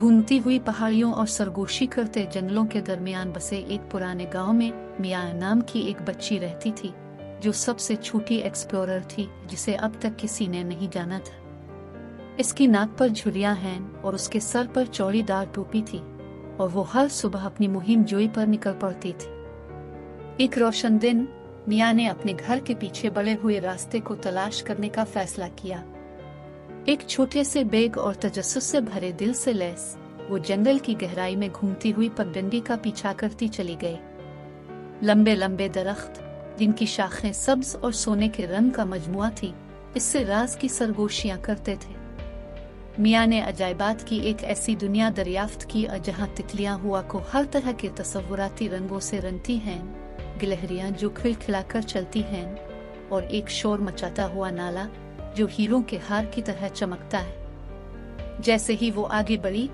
घूमती हुई पहाड़ियों और सरगोशी करते जंगलों के दरमियान बसे एक पुराने गांव में मिया नाम की एक बच्ची रहती थी, जो सबसे छोटी एक्सप्लोरर थी जिसे अब तक किसी ने नहीं जाना था। इसकी नाक पर झुर्रियां हैं और उसके सर पर चौड़ीदार टोपी थी, और वो हर सुबह अपनी मुहिम जोई पर निकल पड़ती थी। एक रोशन दिन मिया ने अपने घर के पीछे बढ़े हुए रास्ते को तलाश करने का फैसला किया। एक छोटे से बैग और तजस्सुस से भरे दिल से लैस वो जंगल की गहराई में घूमती हुई पगडंडी का पीछा करती चली गई। लंबे लंबे दरख्त जिनकी शाखें सब्ज और सोने के रंग का मजमुआ थी, इससे राज की सरगोशियां करते थे। मिया ने अजायबात की एक ऐसी दुनिया दरियाफ्त की जहां तितलियां हुआ को हर तरह के तसव्वुराती रंगों से रंगती हैं, गिलहरियां जो खिलखिलाकर चलती हैं, और एक शोर मचाता हुआ नाला जो हीरों के हार की तरह चमकता है। जैसे ही वो आगे बढ़ी,